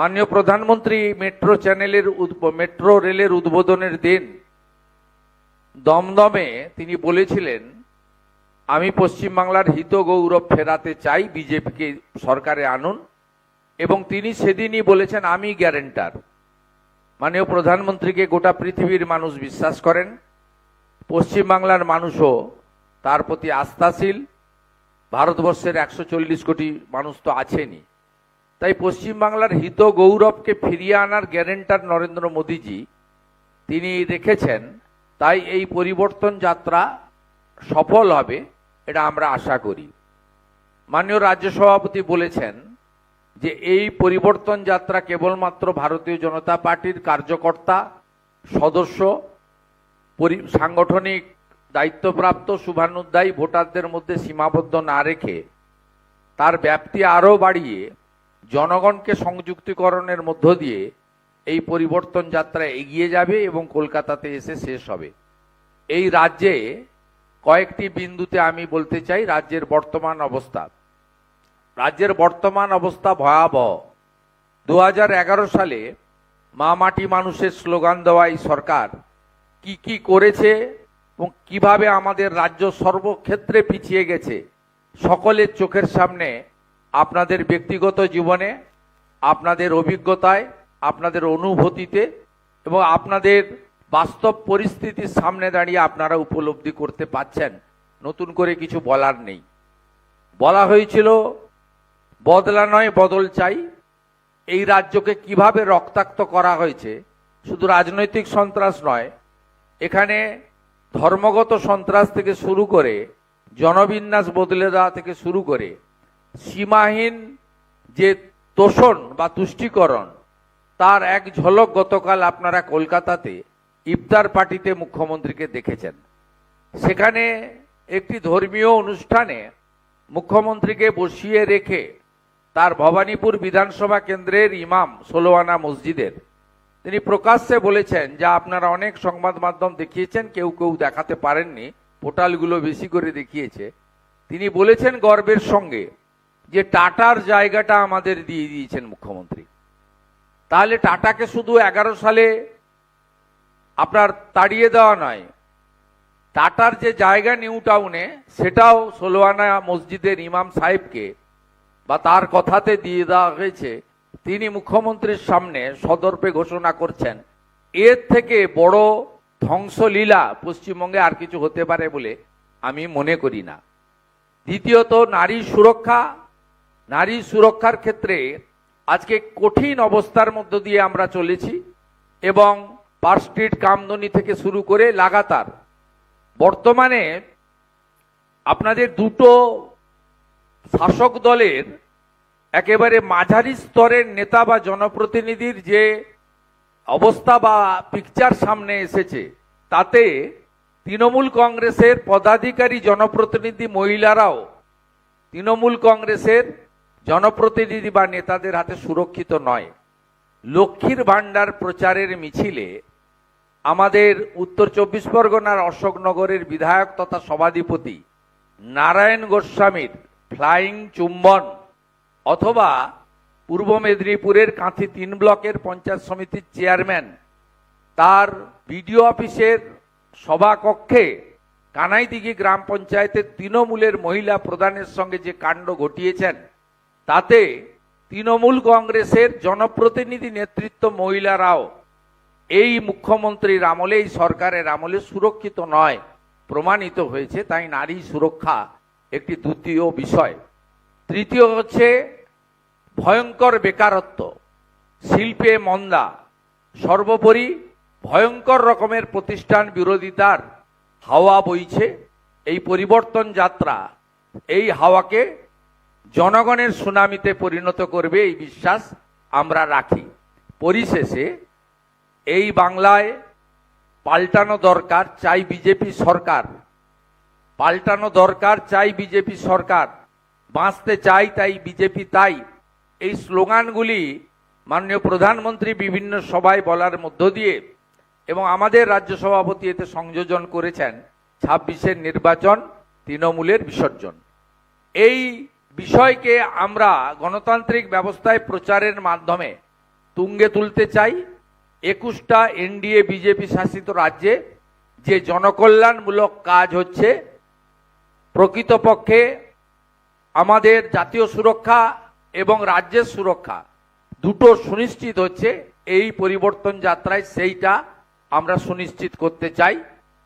মাননীয় প্রধানমন্ত্রী মেট্রো রেলের উদ্বোধনের দিন দমদমে তিনি বলেছিলেন, আমি পশ্চিমবাংলার হিত গৌরব ফেরাতে চাই, বিজেপিকে সরকারে আনুন। এবং তিনি সেদিনই বলেছেন, আমি গ্যারেন্টার। মাননীয় প্রধানমন্ত্রীকে গোটা পৃথিবীর মানুষ বিশ্বাস করেন, পশ্চিমবাংলার মানুষও তার প্রতি আস্থাশীল। ভারতবর্ষের 140 কোটি মানুষ তো আছেনই। তাই পশ্চিমবাংলার হিত গৌরবকে ফিরিয়ে আনার গ্যারেন্টার নরেন্দ্র মোদীজি তিনি রেখেছেন। তাই এই পরিবর্তন যাত্রা সফল হবে, এটা আমরা আশা করি। মাননীয় রাজ্য সভাপতি বলেছেন যে এই পরিবর্তন যাত্রা কেবলমাত্র ভারতীয় জনতা পার্টির কার্যকর্তা, সদস্য, সাংগঠনিক দায়িত্বপ্রাপ্ত শুভানুধ্যায়ী ভোটারদের মধ্যে সীমাবদ্ধ না রেখে তার ব্যাপ্তি আরও বাড়িয়ে জনগণকে সংযুক্তিকরণের মধ্য দিয়ে এই পরিবর্তন যাত্রা এগিয়ে যাবে এবং কলকাতাতে এসে শেষ হবে। এই রাজ্যে কয়েকটি বিন্দুতে আমি বলতে চাই রাজ্যের বর্তমান অবস্থা। রাজ্যের বর্তমান অবস্থা ভয়াবহ। 2011 সালে মা মাটি মানুষের স্লোগান দেওয়া এই সরকার কি কি করেছে এবং কিভাবে আমাদের রাজ্য সর্বক্ষেত্রে পিছিয়ে গেছে সকলের চোখের সামনে, আপনাদের ব্যক্তিগত জীবনে, আপনাদের অভিজ্ঞতায়, আপনাদের অনুভূতিতে এবং আপনাদের বাস্তব পরিস্থিতির সামনে দাঁড়িয়ে আপনারা উপলব্ধি করতে পাচ্ছেন। নতুন করে কিছু বলার নেই। বলা হয়েছিল বদলা নয় বদল চাই। এই রাজ্যকে কিভাবে রক্তাক্ত করা হয়েছে, শুধু রাজনৈতিক সন্ত্রাস নয়, এখানে ধর্মগত সন্ত্রাস থেকে শুরু করে জনবিন্যাস বদলে দেওয়া থেকে শুরু করে সীমাহীন যে তোষণ বা তুষ্টিকরণ, তার এক ঝলক গতকাল আপনারা কলকাতাতে ইফতার পার্টিতে মুখ্যমন্ত্রীকে দেখেছেন। সেখানে একটি ধর্মীয় অনুষ্ঠানে মুখ্যমন্ত্রীকে বসিয়ে রেখে তার ভবানীপুর বিধানসভা কেন্দ্রের ইমাম 16 আনা মসজিদের তিনি প্রকাশ্যে বলেছেন, যা আপনারা অনেক সংবাদ মাধ্যম দেখিয়েছেন, কেউ কেউ দেখাতে পারেননি, পোর্টালগুলো বেশি করে দেখিয়েছে। তিনি বলেছেন গর্বের সঙ্গে যে টাটার জায়গাটা আমাদের দিয়ে দিয়েছেন মুখ্যমন্ত্রী। তাহলে টাটাকে শুধু 11 সালে আপনার তাড়িয়ে দেওয়া নয়, টাটার যে জায়গা নিউ টাউনে সেটাও 16 আনা মসজিদের ইমাম সাহেবকে বা তার কথাতে দিয়ে দেওয়া হয়েছে। তিনি মুখ্যমন্ত্রীর সামনে সদর্পে ঘোষণা করছেন, এর থেকে বড় ধ্বংসলীলা পশ্চিমবঙ্গে আর কিছু হতে পারে বলে আমি মনে করি না। দ্বিতীয়ত, নারী সুরক্ষা। নারী সুরক্ষার ক্ষেত্রে আজকে কঠিন অবস্থার মধ্য দিয়ে আমরা চলেছি এবং পার্ক স্ট্রিট কামদুনি থেকে শুরু করে লাগাতার বর্তমানে আপনাদের দুটো শাসক দলের একেবারে মাঝারি স্তরের নেতা বা জনপ্রতিনিধির যে অবস্থা বা পিকচার সামনে এসেছে, তাতে তৃণমূল কংগ্রেসের পদাধিকারী জনপ্রতিনিধি মহিলারাও তৃণমূল কংগ্রেসের জনপ্রতিনিধি বা নেতাদের হাতে সুরক্ষিত নয়। লক্ষ্মীর ভাণ্ডার প্রচারের মিছিলে আমাদের উত্তর 24 পরগনার অশোকনগরের বিধায়ক তথা সভাধিপতি নারায়ণ গোস্বামীর ফ্লাইং চুম্বন, অথবা পূর্ব মেদিনীপুরের কাঁথি 3 ব্লকের পঞ্চায়েত সমিতির চেয়ারম্যান তার বিডিও অফিসের সভাকক্ষে কানাইদিঘি গ্রাম পঞ্চায়েতের তৃণমূলের মহিলা প্রধানের সঙ্গে যে কাণ্ড ঘটিয়েছেন, তাতে তৃণমূল কংগ্রেসের জনপ্রতিনিধি নেতৃত্ব মহিলারাও এই মুখ্যমন্ত্রীর আমলে, এই সরকারের আমলে সুরক্ষিত নয় প্রমাণিত হয়েছে। তাই নারী সুরক্ষা একটি দ্বিতীয় বিষয়। তৃতীয় হচ্ছে ভয়ঙ্কর বেকারত্ব, শিল্পে মন্দা, সর্বোপরি ভয়ঙ্কর রকমের প্রতিষ্ঠান বিরোধিতার হাওয়া বইছে। এই পরিবর্তন যাত্রা এই হাওয়াকে জনগণের সুনামিতে পরিণত করবে, এই বিশ্বাস আমরা রাখি। পরিশেষে এই বাংলায় পাল্টানো দরকার, চাই বিজেপি সরকার। পাল্টানো দরকার, চাই বিজেপি সরকার। বাঁচতে চাই তাই বিজেপি তাই, এই স্লোগানগুলি মাননীয় প্রধানমন্ত্রী বিভিন্ন সভায় বলার মধ্য দিয়ে এবং আমাদের রাজ্য সভাপতি এতে সংযোজন করেছেন 26-এর নির্বাচন, তৃণমূলের বিসর্জন। এই বিষয়কে আমরা গণতান্ত্রিক ব্যবস্থায় প্রচারের মাধ্যমে তুঙ্গে তুলতে চাই। 21টা এনডিএ বিজেপি শাসিত রাজ্যে যে জনকল্যাণমূলক কাজ হচ্ছে, প্রকৃতপক্ষে আমাদের জাতীয় সুরক্ষা এবং রাজ্যের সুরক্ষা দুটো সুনিশ্চিত হচ্ছে, এই পরিবর্তন যাত্রায় সেইটা আমরা সুনিশ্চিত করতে চাই।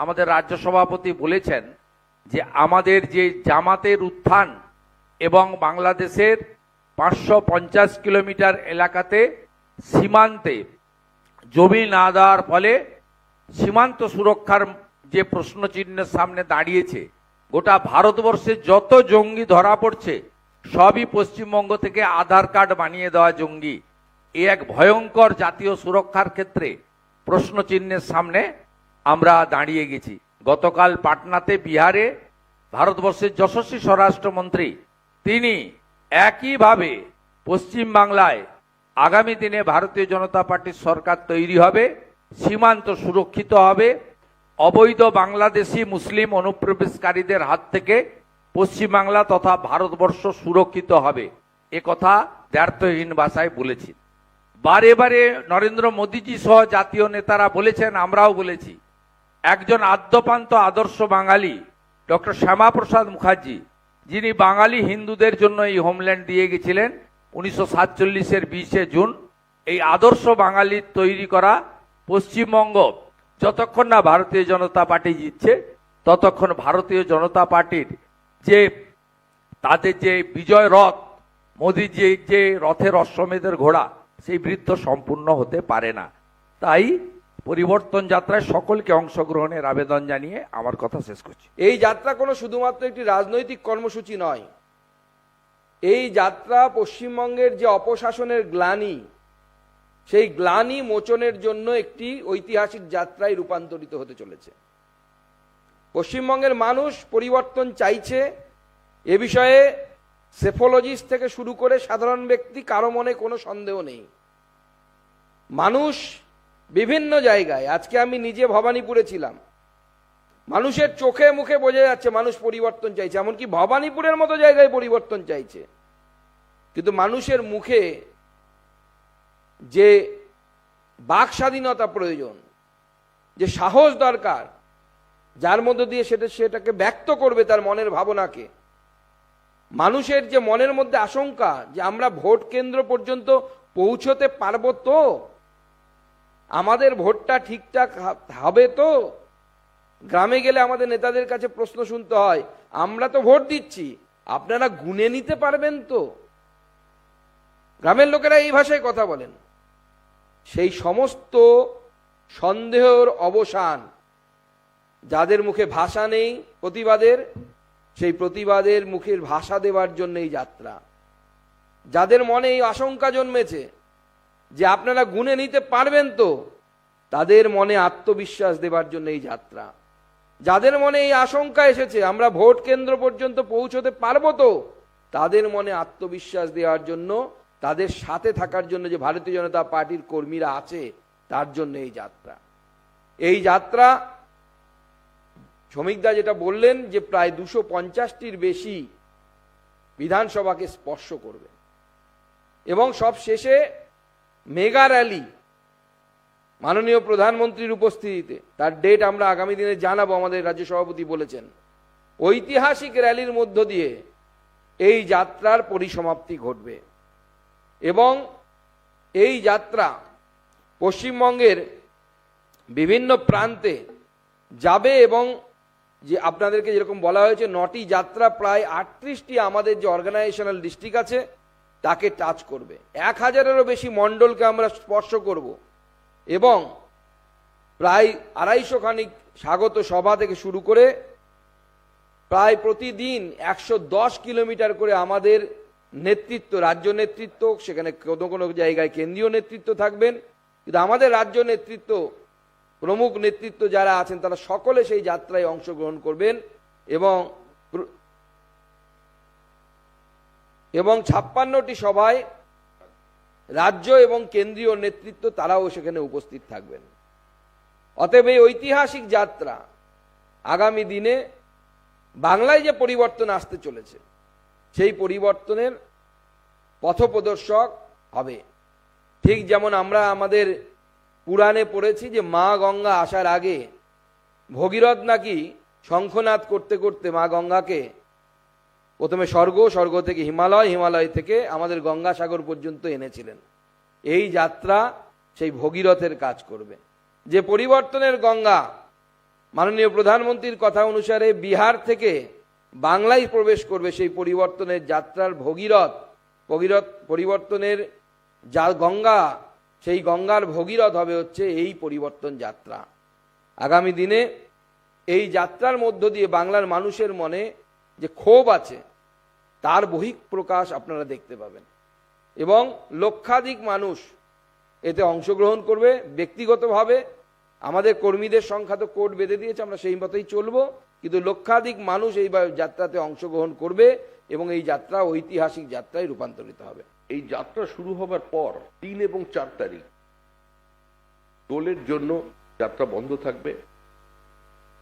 আমাদের রাজ্য সভাপতি বলেছেন যে আমাদের যে জামাতের উত্থান এবং বাংলাদেশের 550 কিলোমিটার এলাকাতে সীমান্তে জমি না দেওয়ার ফলে সীমান্ত সুরক্ষার যে প্রশ্নচিহ্নের সামনে দাঁড়িয়েছে, গোটা ভারতবর্ষে যত জঙ্গি ধরা পড়ছে সবই পশ্চিমবঙ্গ থেকে আধার কার্ড বানিয়ে দেওয়া জঙ্গি। এ এক ভয়ঙ্কর জাতীয় সুরক্ষার ক্ষেত্রে প্রশ্নচিহ্নের সামনে আমরা দাঁড়িয়ে গেছি। গতকাল পাটনাতে বিহারে ভারতবর্ষের যশস্বী স্বরাষ্ট্রমন্ত্রী তিনি একইভাবে পশ্চিমবাংলায় আগামী দিনে ভারতীয় জনতা পার্টির সরকার তৈরি হবে, সীমান্ত সুরক্ষিত হবে, অবৈধ বাংলাদেশি মুসলিম অনুপ্রবেশকারীদের হাত থেকে পশ্চিমবাংলা তথা ভারতবর্ষ সুরক্ষিত হবে, এ কথা দ্ব্যর্থহীন ভাষায় বলেছি। বারে বারে নরেন্দ্র মোদীজি সহ জাতীয় নেতারা বলেছেন, আমরাও বলেছি, একজন আদ্যপান্ত আদর্শ বাঙালি ডক্টর শ্যামাপ্রসাদ মুখার্জি, যিনি বাঙালি হিন্দুদের জন্য এই হোমল্যান্ড দিয়ে গেছিলেন 1947-এর 20শে জুন, এই আদর্শ বাঙালির তৈরি করা পশ্চিমবঙ্গ যতক্ষণ না ভারতীয় জনতা পার্টি জিতছে ততক্ষণ ভারতীয় জনতা পার্টির যে তাদের যে বিজয় রথ, মোদীজি যে রথের অশ্বমেধের ঘোড়া, সেই বৃত্ত সম্পূর্ণ হতে পারে না। তাই পরিবর্তন যাত্রায় সকলকে অংশগ্রহণের আবেদন জানিয়ে আমার কথা শেষ করছি। এই যাত্রা কোনো শুধুমাত্র একটি রাজনৈতিক কর্মসূচি নয়, এই যাত্রা পশ্চিমবঙ্গের যে অপশাসনের গ্লানি, সেই গ্লানি মোচনের জন্য একটি ঐতিহাসিক যাত্রায় রূপান্তরিত হতে চলেছে। পশ্চিমবঙ্গের মানুষ পরিবর্তন চাইছে, এ বিষয়ে সেফোলজিস্ট থেকে শুরু করে সাধারণ ব্যক্তি কারো মনে কোনো সন্দেহ নেই। মানুষ বিভিন্ন জায়গায়, আজকে আমি নিজে ভবানীপুরে ছিলাম, মানুষের চোখে মুখে বোঝা যাচ্ছে মানুষ পরিবর্তন চাইছে, এমনকি ভবানীপুরের মতো জায়গায় পরিবর্তন চাইছে। কিন্তু মানুষের মুখে যে বাক স্বাধীনতা প্রয়োজন, যে সাহস দরকার, যার মধ্য দিয়ে সেটাকে ব্যক্ত করবে তার মনের ভাবনাকে, মানুষের যে মনের মধ্যে আশঙ্কা যে আমরা ভোট কেন্দ্র পর্যন্ত পৌঁছতে পারবো তো, আমাদের ভোটটা ঠিকঠাক হবে তো। গ্রামে গেলে আমাদের নেতাদের কাছে প্রশ্ন শুনতে হয়, আমরা তো ভোট দিচ্ছি, আপনারা গুনে নিতে পারবেন তো? গ্রামের লোকেরা এই ভাষায় কথা বলেন। সেই সমস্ত সন্দেহের অবসান, যাদের মুখে ভাষা নেই প্রতিবাদের, সেই প্রতিবাদের মুখের ভাষা দেওয়ার জন্য এই যাত্রা। যাদের মনে এই আশঙ্কা জন্মেছে যে আপনারা গুনে নিতে পারবেন তো, তাদের মনে আত্মবিশ্বাস দেবার জন্য এই যাত্রা। যাদের মনে এই আশঙ্কা এসেছে আমরা ভোট কেন্দ্র পর্যন্ত পৌঁছতে পারবো তো, তাদের মনে আত্মবিশ্বাস দেওয়ার জন্য, তাদের সাথে থাকার জন্য যে ভারতীয় জনতা পার্টির কর্মীরা আছে তার জন্য এই যাত্রা। এই যাত্রা শ্রমিকদা যেটা বললেন যে প্রায় 250টির বেশি বিধানসভাকে স্পর্শ করবে এবং সব শেষে মেগা র্যালি মাননীয় প্রধানমন্ত্রীর উপস্থিতিতে, তার ডেট আমরা আগামী দিনে জানাবো, আমাদের রাজ্য সভাপতি বলেছেন। ঐতিহাসিক র্যালির মধ্য দিয়ে এই যাত্রার পরিসমাপ্তি ঘটবে এবং এই যাত্রা পশ্চিমবঙ্গের বিভিন্ন প্রান্তে যাবে এবং যে আপনাদেরকে যেরকম বলা হয়েছে 9টি যাত্রা, প্রায় 38টি আমাদের যে অর্গানাইজেশনাল ডিস্ট্রিক্ট আছে তাকে টাচ করবে। 1000-এরও বেশি মণ্ডলকে আমরা স্পর্শ করব এবং প্রায় 250 খানিক স্বাগত সভা থেকে শুরু করে প্রায় প্রতিদিন 110 কিলোমিটার করে আমাদের নেতৃত্ব, রাজ্য নেতৃত্ব, সেখানে কোনো কোনো জায়গায় কেন্দ্রীয় নেতৃত্ব থাকবেন, কিন্তু আমাদের রাজ্য নেতৃত্ব, প্রমুখ নেতৃত্ব যারা আছেন তারা সকলে সেই যাত্রায় অংশগ্রহণ করবেন এবং 56টি সভায় রাজ্য এবং কেন্দ্রীয় নেতৃত্ব তারাও সেখানে উপস্থিত থাকবেন। অতএব এই ঐতিহাসিক যাত্রা আগামী দিনে বাংলায় যে পরিবর্তন আসতে চলেছে সেই পরিবর্তনের পথপ্রদর্শক হবে। ঠিক যেমন আমরা আমাদের পুরাণে পড়েছি যে মা গঙ্গা আসার আগে ভগীরথ নাকি শঙ্খনাদ করতে করতে মা গঙ্গাকে প্রথমে স্বর্গ থেকে হিমালয় থেকে আমাদের গঙ্গাসাগর পর্যন্ত এনেছিলেন। এই যাত্রা সেই ভগীরথের কাজ করবে। যে পরিবর্তনের গঙ্গা মাননীয় প্রধানমন্ত্রীর কথা অনুসারে বিহার থেকে বাংলায় প্রবেশ করবে, সেই পরিবর্তনের যাত্রার ভগীরথ পরিবর্তনের যা গঙ্গা, সেই গঙ্গার ভগীরথ হবে হচ্ছে এই পরিবর্তন যাত্রা। আগামী দিনে এই যাত্রার মধ্য দিয়ে বাংলার মানুষের মনে যে ক্ষোভ আছে তার বহিঃপ্রকাশ আপনারা দেখতে পাবেন এবং লক্ষাধিক মানুষ এতে অংশগ্রহণ করবে। ব্যক্তিগতভাবে আমাদের কর্মীদের সংখ্যা তো কোর্ট বেঁধে দিয়েছে, আমরা সেই মতোই চলবো, কিন্তু লক্ষাধিক মানুষ এই যাত্রাতে অংশগ্রহণ করবে এবং এই যাত্রা ঐতিহাসিক যাত্রায় রূপান্তরিত হবে। এই যাত্রা শুরু হবার পর 3 এবং 4 তারিখ টোলের জন্য যাত্রা বন্ধ থাকবে।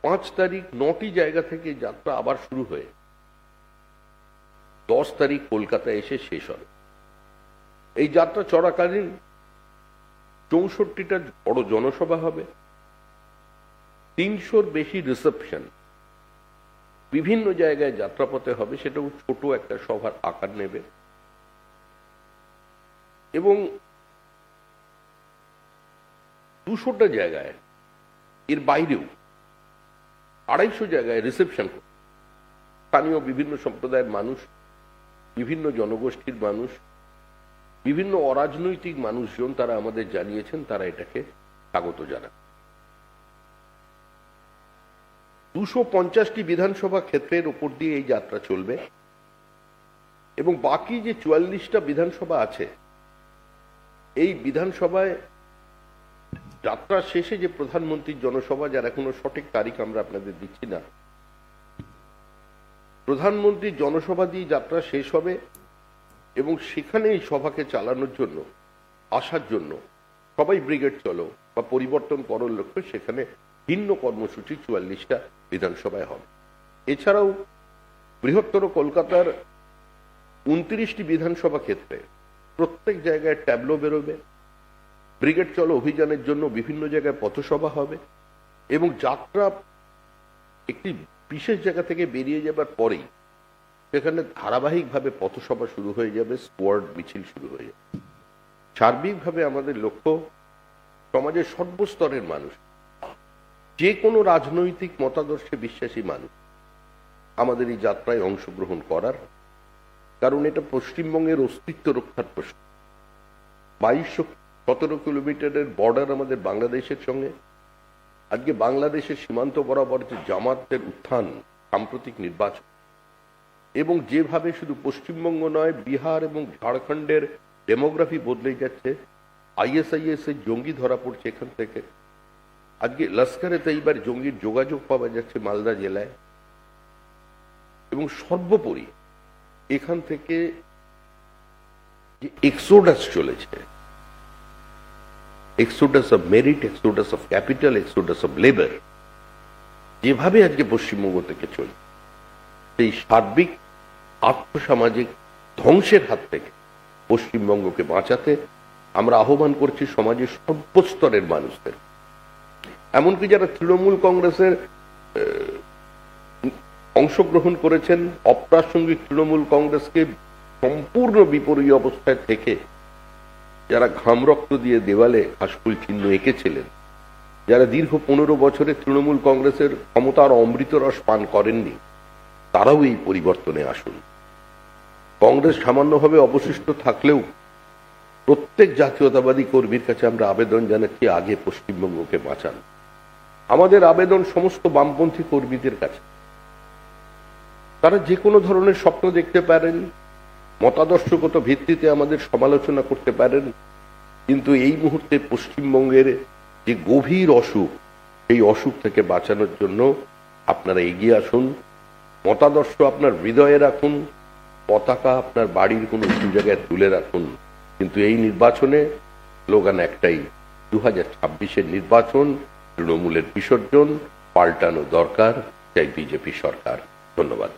5 তারিখ 9টি জায়গা থেকে যাত্রা আবার শুরু হয়ে 10 তারিখ কলকাতায় এসে শেষ হবে। এই যাত্রা চলাকালীন 64টা বড় জনসভা হবে, 300-র বেশি রিসেপশন বিভিন্ন জায়গায় যাত্রাপথে হবে, সেটাও ছোট একটা সভার আকার নেবে এবং 200টা জায়গায়, এর বাইরেও 250 জায়গায় রিসেপশন, স্থানীয় বিভিন্ন সম্প্রদায়ের মানুষ, বিভিন্ন জনগোষ্ঠীর মানুষ, বিভিন্ন অরাজনৈতিক মানুষজন তারা আমাদের জানিয়েছেন তারা এটাকে স্বাগত জানান। 250টি বিধানসভা ক্ষেত্রের উপর দিয়ে এই যাত্রা চলবে এবং বাকি যে 44টা বিধানসভা আছে এই বিধানসভায় যাত্রা শেষে যে প্রধানমন্ত্রীর জনসভা, যার এখনো সঠিক তারিখ আমরা আপনাদের দিচ্ছি না, প্রধানমন্ত্রীর জনসভা দিয়ে যাত্রা শেষ হবে এবং সেখানে এই সভাকে চালানোর জন্য আসার জন্য সবাই ব্রিগেড চলো বা পরিবর্তন করার লক্ষ্যে সেখানে ভিন্ন কর্মসূচি 44টা বিধানসভায় হবে। এছাড়াও বৃহত্তর কলকাতার 29টি বিধানসভা ক্ষেত্রে প্রত্যেক জায়গায় ট্যাবলো বেরোবে, ব্রিগেড চলো অভিযানের জন্য বিভিন্ন জায়গায় পথসভা হবে এবং যাত্রা একটি বিশেষ জায়গা থেকে বেরিয়ে যাবার পরেই সেখানে ধারাবাহিকভাবে পথসভা শুরু হয়ে যাবে, স্কোয়াড মিছিল শুরু হয়ে যাবে। সার্বিকভাবে আমাদের লক্ষ্য সমাজের সর্বস্তরের মানুষ, যে কোনো রাজনৈতিক মতাদর্শে বিশ্বাসী মানুষ আমাদের এই যাত্রায় অংশগ্রহণ করার, কারণ এটা পশ্চিমবঙ্গের অস্তিত্ব রক্ষার প্রশ্ন। 2217 কিলোমিটারের বর্ডার আমাদের বাংলাদেশের সঙ্গে। আজকে বাংলাদেশের সীমান্ত বরাবর যে জামাতের উত্থান, সাম্প্রতিক নির্বাচন এবং যেভাবে শুধু পশ্চিমবঙ্গ নয় বিহার এবং ঝাড়খণ্ডের ডেমোগ্রাফি বদলে যাচ্ছে, ISIS এর জঙ্গি ধরা পড়ছে এখান থেকে, আজকে লস্করে তৈবার জঙ্গির যোগাযোগ পাওয়া যাচ্ছে মালদা জেলায়, এবং সর্বোপরি এখান থেকে যে এক্সোডাস চলেছে, Exodus of merit, Exodus of capital, Exodus of labour, যেভাবে আজকে পশ্চিমবঙ্গ থেকে চলে, সেই সার্বিক আর্থসামাজিক ধ্বংসের হাত থেকে পশ্চিমবঙ্গকে বাঁচাতে আমরা আহ্বান করছি সমাজের সর্বস্তরের মানুষদের, এমনকি যারা তৃণমূল কংগ্রেসের অংশগ্রহণ করেছেন, অপ্রাসঙ্গিক তৃণমূল কংগ্রেসকে সম্পূর্ণ বিপরীত অবস্থায় থেকে যারা ঘাম রক্ত দিয়ে দেওয়ালে হাসফুল চিহ্ন এঁকেছিলেন, যারা দীর্ঘ 15 বছরে তৃণমূল কংগ্রেসের ক্ষমতার অমৃত রস পান করেননি, তারাও এই পরিবর্তনে আসুন। কংগ্রেস সামান্যভাবে অবশিষ্ট থাকলেও প্রত্যেক জাতীয়তাবাদী কর্মীর কাছে আমরা আবেদন জানাচ্ছি, আগে পশ্চিমবঙ্গকে বাঁচান। আমাদের আবেদন সমস্ত বামপন্থী কর্মীদের কাছে, তারা যে কোনো ধরনের স্বপ্ন দেখতে পারেন, মতাদর্শগত ভিত্তিতে আমাদের সমালোচনা করতে পারেন, কিন্তু এই মুহূর্তে পশ্চিমবঙ্গের যে গভীর অসুখ, এই অসুখ থেকে বাঁচানোর জন্য আপনারা এগিয়ে আসুন। মতাদর্শ আপনার হৃদয়ে রাখুন, পতাকা আপনার বাড়ির কোনো একটু জায়গায় তুলে রাখুন, কিন্তু এই নির্বাচনে স্লোগান একটাই, 2026-এর নির্বাচন, তৃণমূলের বিসর্জন, পাল্টানো দরকার, চাই বিজেপি সরকার। ধন্যবাদ।